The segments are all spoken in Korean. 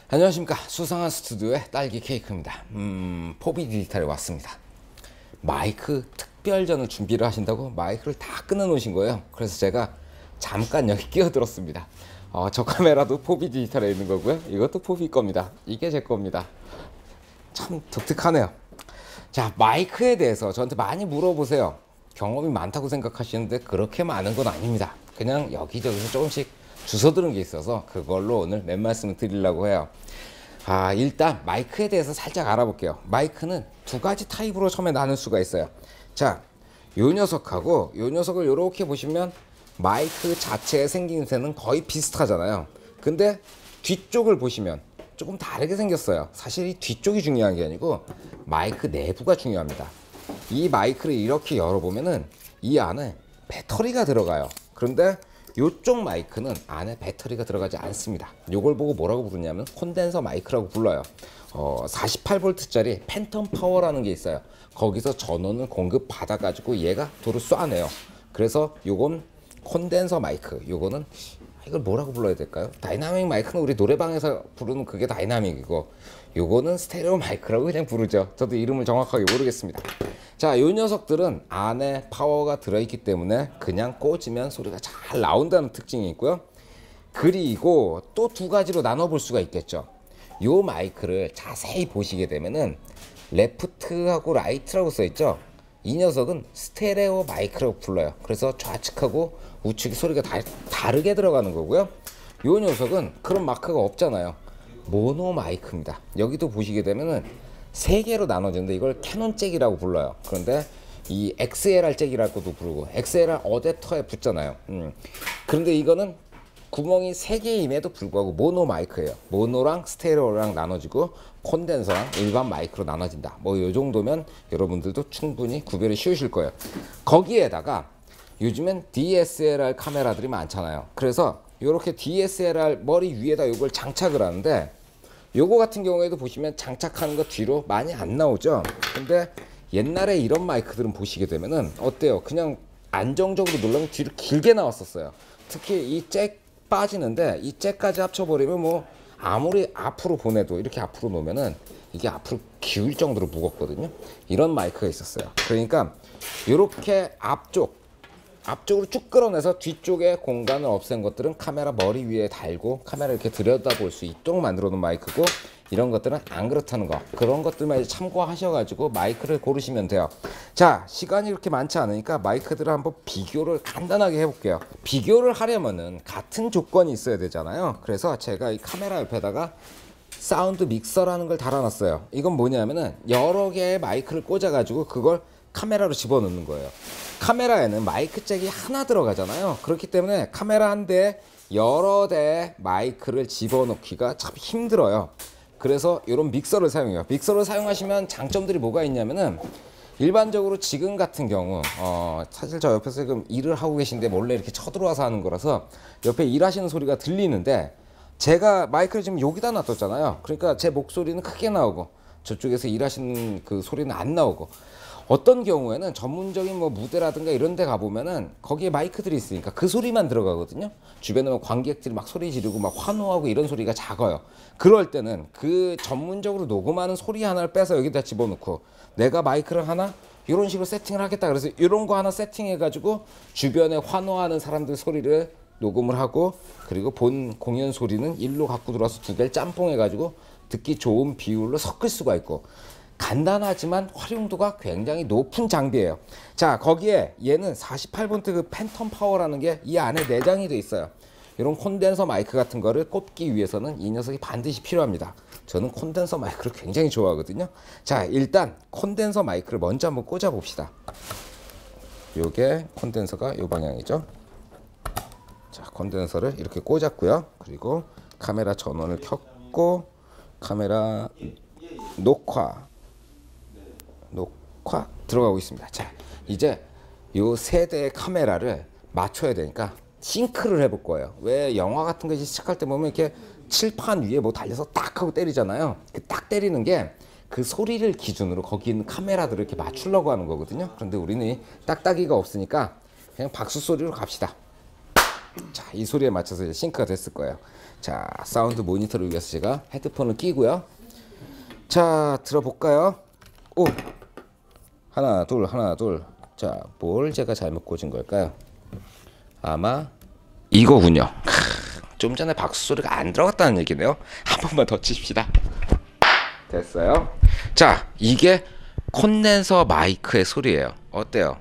안녕하십니까. 수상한 스튜디오의 딸기 케이크입니다. 포비 디지털에 왔습니다. 마이크 특별전을 준비를 하신다고 마이크를 다 끊어 놓으신 거예요. 그래서 제가 잠깐 여기 끼어들었습니다. 저 카메라도 포비 디지털에 있는 거고요. 이것도 포비 겁니다. 이게 제 겁니다. 참 독특하네요. 자, 마이크에 대해서 저한테 많이 물어보세요. 경험이 많다고 생각하시는데 그렇게 많은 건 아닙니다. 그냥 여기저기서 조금씩 주워 들은 게 있어서 그걸로 오늘 몇 말씀을 드리려고 해요. 일단 마이크에 대해서 살짝 알아볼게요. 마이크는 두 가지 타입으로 처음에 나눌 수가 있어요. 자, 요 녀석하고 요 녀석을 이렇게 보시면 마이크 자체의 생김새는 거의 비슷하잖아요. 근데 뒤쪽을 보시면 조금 다르게 생겼어요. 사실 이 뒤쪽이 중요한 게 아니고 마이크 내부가 중요합니다. 이 마이크를 이렇게 열어보면은 이 안에 배터리가 들어가요. 그런데 이쪽 마이크는 안에 배터리가 들어가지 않습니다. 이걸 보고 뭐라고 부르냐면 콘덴서 마이크라고 불러요. 48V짜리 팬텀 파워라는 게 있어요. 거기서 전원을 공급 받아 가지고 얘가 도로 쏴내요. 그래서 요건 콘덴서 마이크, 요거는 이걸 뭐라고 불러야 될까요? 다이나믹 마이크는 우리 노래방에서 부르는 그게 다이나믹이고, 요거는 스테레오 마이크라고 그냥 부르죠. 저도 이름을 정확하게 모르겠습니다. 자, 요 녀석들은 안에 파워가 들어있기 때문에 그냥 꽂으면 소리가 잘 나온다는 특징이 있고요. 그리고 또 두 가지로 나눠볼 수가 있겠죠. 요 마이크를 자세히 보시게 되면은 레프트하고 라이트라고 써있죠. 이 녀석은 스테레오 마이크라고 불러요. 그래서 좌측하고 우측이 소리가 다르게 들어가는 거고요. 요 녀석은 그런 마크가 없잖아요. 모노 마이크입니다. 여기도 보시게 되면은 세 개로 나눠지는데 이걸 캐논 잭이라고 불러요. 그런데 이 XLR 잭이라고도 부르고 XLR 어댑터에 붙잖아요. 그런데 이거는 구멍이 세 개임에도 불구하고 모노 마이크예요. 모노랑 스테레오랑 나눠지고 콘덴서랑 일반 마이크로 나눠진다. 뭐 이 정도면 여러분들도 충분히 구별이 쉬우실 거예요. 거기에다가 요즘엔 DSLR 카메라들이 많잖아요. 그래서 이렇게 DSLR 머리 위에다 이걸 장착을 하는데, 요거 같은 경우에도 보시면 장착하는 거 뒤로 많이 안 나오죠. 근데 옛날에 이런 마이크들은 보시게 되면은 어때요? 그냥 안정적으로 누르면 뒤로 길게 나왔었어요. 특히 이 잭 빠지는데 이 잭까지 합쳐버리면 뭐 아무리 앞으로 보내도 이렇게 앞으로 놓으면은 이게 앞으로 기울 정도로 무겁거든요. 이런 마이크가 있었어요. 그러니까 이렇게 앞쪽으로 쭉 끌어내서 뒤쪽에 공간을 없앤 것들은 카메라 머리 위에 달고 카메라 이렇게 들여다볼 수 있도록 만들어 놓은 마이크고, 이런 것들은 안 그렇다는 거, 그런 것들만 참고하셔가지고 마이크를 고르시면 돼요. 자, 시간이 그렇게 많지 않으니까 마이크들을 한번 비교를 간단하게 해볼게요. 비교를 하려면은 같은 조건이 있어야 되잖아요. 그래서 제가 이 카메라 옆에다가 사운드 믹서라는 걸 달아놨어요. 이건 뭐냐면은 여러 개의 마이크를 꽂아가지고 그걸 카메라로 집어넣는 거예요. 카메라에는 마이크 잭이 하나 들어가잖아요. 그렇기 때문에 카메라 한 대에 여러 대의 마이크를 집어넣기가 참 힘들어요. 그래서 이런 믹서를 사용해요. 믹서를 사용하시면 장점들이 뭐가 있냐면은, 일반적으로 지금 같은 경우 사실 저 옆에서 지금 일을 하고 계신데 몰래 이렇게 쳐들어와서 하는 거라서 옆에 일하시는 소리가 들리는데, 제가 마이크를 지금 여기다 놔뒀잖아요. 그러니까 제 목소리는 크게 나오고 저쪽에서 일하시는 그 소리는 안 나오고, 어떤 경우에는 전문적인 뭐 무대라든가 이런 데 가보면은 거기에 마이크들이 있으니까 그 소리만 들어가거든요. 주변에 뭐 관객들이 막 소리 지르고 막 환호하고 이런 소리가 작아요. 그럴 때는 그 전문적으로 녹음하는 소리 하나를 빼서 여기다 집어넣고, 내가 마이크를 하나 이런 식으로 세팅을 하겠다 그래서 이런 거 하나 세팅해 가지고 주변에 환호하는 사람들 소리를 녹음을 하고, 그리고 본 공연 소리는 일로 갖고 들어와서 두 개를 짬뽕해 가지고 듣기 좋은 비율로 섞을 수가 있고, 간단하지만 활용도가 굉장히 높은 장비예요. 자, 거기에 얘는 48V 그 팬텀 파워라는 게 이 안에 내장이 돼 있어요. 이런 콘덴서 마이크 같은 거를 꽂기 위해서는 이 녀석이 반드시 필요합니다. 저는 콘덴서 마이크를 굉장히 좋아하거든요. 자, 일단 콘덴서 마이크를 먼저 한번 꽂아 봅시다. 요게 콘덴서가 요 방향이죠. 자, 콘덴서를 이렇게 꽂았고요. 그리고 카메라 전원을 켰고, 카메라 녹화 들어가고 있습니다. 자, 이제 요 세 대의 카메라를 맞춰야 되니까 싱크를 해볼 거예요. 왜 영화 같은 거 시작할 때 보면 이렇게 칠판 위에 뭐 달려서 딱 하고 때리잖아요. 그 딱 때리는 게 그 소리를 기준으로 거기 있는 카메라들을 이렇게 맞추려고 하는 거거든요. 그런데 우리는 딱따기가 없으니까 그냥 박수 소리로 갑시다. 자, 이 소리에 맞춰서 이제 싱크가 됐을 거예요. 자, 사운드 모니터를 위해서 제가 헤드폰을 끼고요. 자, 들어볼까요? 오, 하나 둘 하나 둘. 자, 뭘 제가 잘못 꽂은 걸까요? 아마 이거군요. 좀 전에 박수 소리가 안 들어갔다는 얘기네요. 한 번만 더 칩시다. 됐어요. 자, 이게 콘덴서 마이크의 소리예요. 어때요?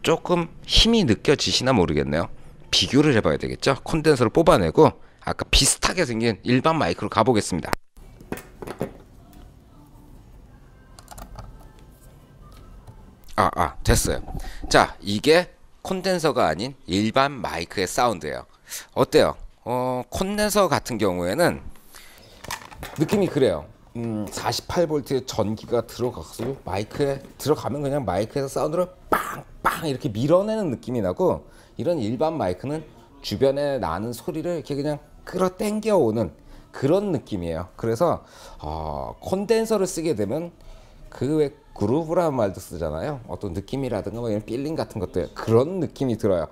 조금 힘이 느껴지시나 모르겠네요. 비교를 해봐야 되겠죠. 콘덴서를 뽑아내고 아까 비슷하게 생긴 일반 마이크로 가보겠습니다. 됐어요. 자, 이게 콘덴서가 아닌 일반 마이크의 사운드예요. 어때요? 콘덴서 같은 경우에는 느낌이 그래요. 48V의 전기가 들어가서 마이크에 들어가면 그냥 마이크에서 사운드를 빵빵 이렇게 밀어내는 느낌이 나고, 이런 일반 마이크는 주변에 나는 소리를 이렇게 그냥 끌어당겨 오는 그런 느낌이에요. 그래서 콘덴서를 쓰게 되면 그 왜 그루브라는 말도 쓰잖아요. 어떤 느낌이라든가 뭐 이런 필링 같은 것들, 그런 느낌이 들어요.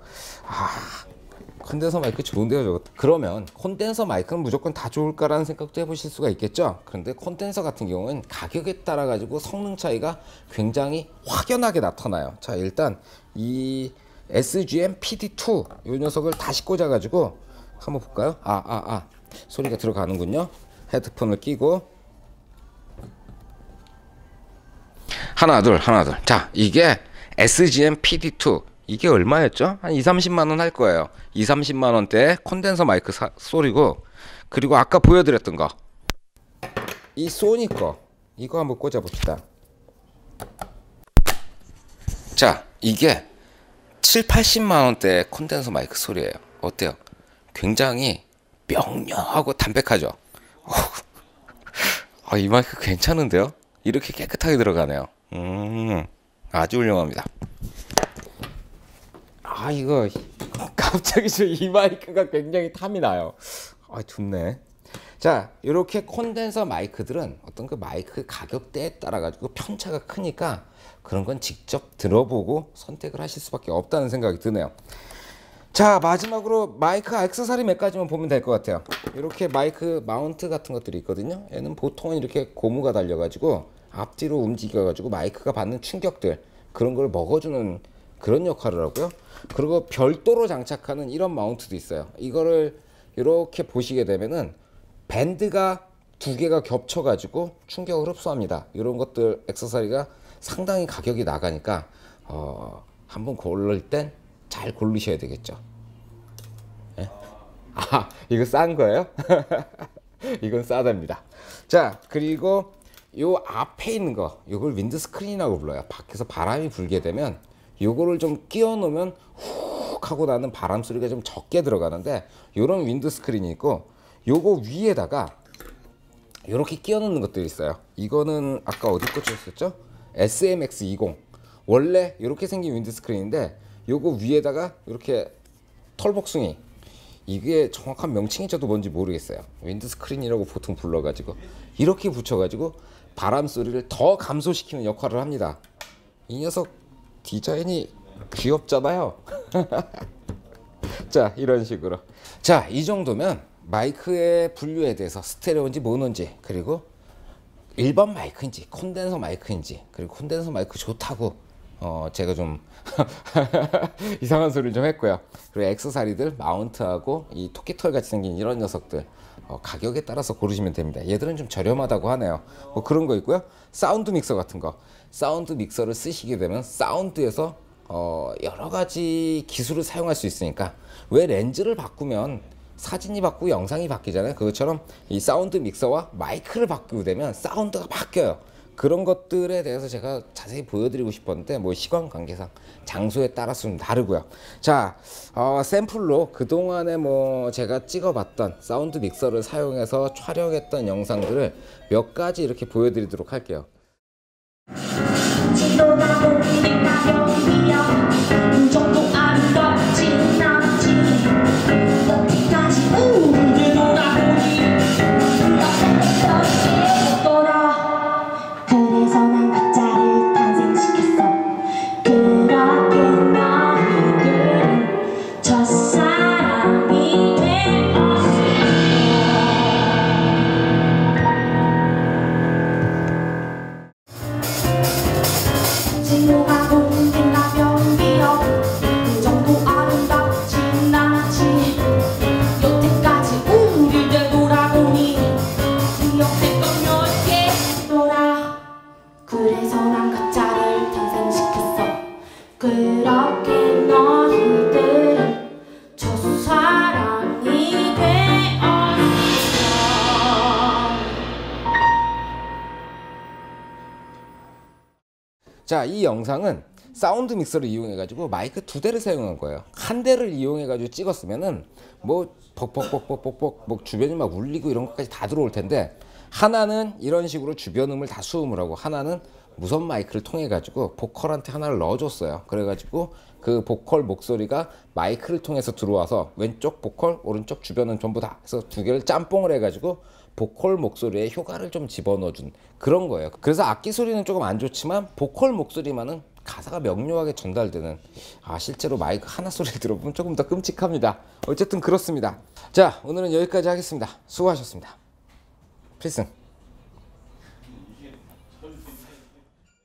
콘덴서 마이크 좋은데요, 저거. 그러면 콘덴서 마이크는 무조건 다 좋을까라는 생각도 해보실 수가 있겠죠. 그런데 콘덴서 같은 경우는 가격에 따라 가지고 성능 차이가 굉장히 확연하게 나타나요. 자, 일단 이 SGM PD2 이 녀석을 다시 꽂아 가지고 한번 볼까요? 소리가 들어가는군요. 헤드폰을 끼고 하나 둘. 자, 이게 SGM PD2 이게 얼마였죠? 한 2-30만원 할 거예요. 2-30만원대 콘덴서 마이크 소리고, 그리고 아까 보여드렸던 거 이 소니 거 이거 한번 꽂아 봅시다. 자, 이게 7-80만원대 콘덴서 마이크 소리예요. 어때요? 굉장히 명료하고 담백하죠. 이 마이크 괜찮은데요? 이렇게 깨끗하게 들어가네요. 아주 훌륭합니다. 이거 갑자기 이 마이크가 굉장히 탐이 나요. 좋네. 자, 이렇게 콘덴서 마이크들은 어떤 그 마이크 가격대에 따라 가지고 편차가 크니까 그런 건 직접 들어보고 선택을 하실 수밖에 없다는 생각이 드네요. 자, 마지막으로 마이크 액세서리 몇 가지만 보면 될 것 같아요. 이렇게 마이크 마운트 같은 것들이 있거든요. 얘는 보통은 이렇게 고무가 달려가지고 앞뒤로 움직여가지고 마이크가 받는 충격들, 그런 걸 먹어주는 그런 역할을 하고요. 그리고 별도로 장착하는 이런 마운트도 있어요. 이거를 이렇게 보시게 되면은 밴드가 두 개가 겹쳐가지고 충격을 흡수합니다. 이런 것들 액세서리가 상당히 가격이 나가니까 한번 고를 땐 잘 고르셔야 되겠죠. 예? 이거 싼 거예요? 이건 싸답니다. 자, 그리고 요 앞에 있는 거, 요걸 윈드 스크린이라고 불러요. 밖에서 바람이 불게 되면 요거를 좀 끼워 놓으면 훅 하고 나는 바람 소리가 좀 적게 들어가는데, 요런 윈드 스크린이 있고, 요거 위에다가 요렇게 끼워 놓는 것들이 있어요. 이거는 아까 어디 꽂혔었죠? SMX20. 원래 요렇게 생긴 윈드 스크린인데, 요거 위에다가 이렇게 털복숭이, 이게 정확한 명칭이 저도 뭔지 모르겠어요. 윈드 스크린이라고 보통 불러가지고 이렇게 붙여가지고 바람 소리를 더 감소시키는 역할을 합니다. 이 녀석 디자인이 귀엽잖아요. 자, 이런 식으로. 자, 이 정도면 마이크의 분류에 대해서 스테레오인지 모노인지, 그리고 일반 마이크인지 콘덴서 마이크인지, 그리고 콘덴서 마이크 좋다고 제가 좀 이상한 소리를 좀 했고요. 그리고 액세서리들 마운트하고 이 토끼털 같이 생긴 이런 녀석들 가격에 따라서 고르시면 됩니다. 얘들은 좀 저렴하다고 하네요. 뭐 그런 거 있고요. 사운드 믹서 같은 거, 사운드 믹서를 쓰시게 되면 사운드에서 여러 가지 기술을 사용할 수 있으니까, 왜 렌즈를 바꾸면 사진이 바꾸고 영상이 바뀌잖아요. 그것처럼 이 사운드 믹서와 마이크를 바꾸게 되면 사운드가 바뀌어요. 그런 것들에 대해서 제가 자세히 보여드리고 싶었는데, 뭐 시간 관계상 장소에 따라서 좀 다르고요. 자, 샘플로 그동안에 뭐 제가 찍어봤던 사운드 믹서를 사용해서 촬영했던 영상들을 몇 가지 이렇게 보여드리도록 할게요. 이렇게 너희들은 첫사랑이 되었어. 자, 이 영상은 사운드 믹서를 이용해 가지고 마이크 2대를 사용한 거예요. 한 대를 이용해 가지고 찍었으면은 뭐 벅벅벅벅벅벅 뭐 주변이 막 울리고 이런 것까지 다 들어올 텐데, 하나는 이런 식으로 주변 음을 다 수음을 하고, 하나는 무선 마이크를 통해 가지고 보컬한테 하나를 넣어줬어요. 그래 가지고 그 보컬 목소리가 마이크를 통해서 들어와서 왼쪽 보컬, 오른쪽 주변은 전부 다 해서 두 개를 짬뽕을 해 가지고 보컬 목소리에 효과를 좀 집어넣어준 그런 거예요. 그래서 악기 소리는 조금 안 좋지만 보컬 목소리만은 가사가 명료하게 전달되는, 실제로 마이크 하나 소리를 들어보면 조금 더 끔찍합니다. 어쨌든 그렇습니다. 자, 오늘은 여기까지 하겠습니다. 수고하셨습니다. 필승.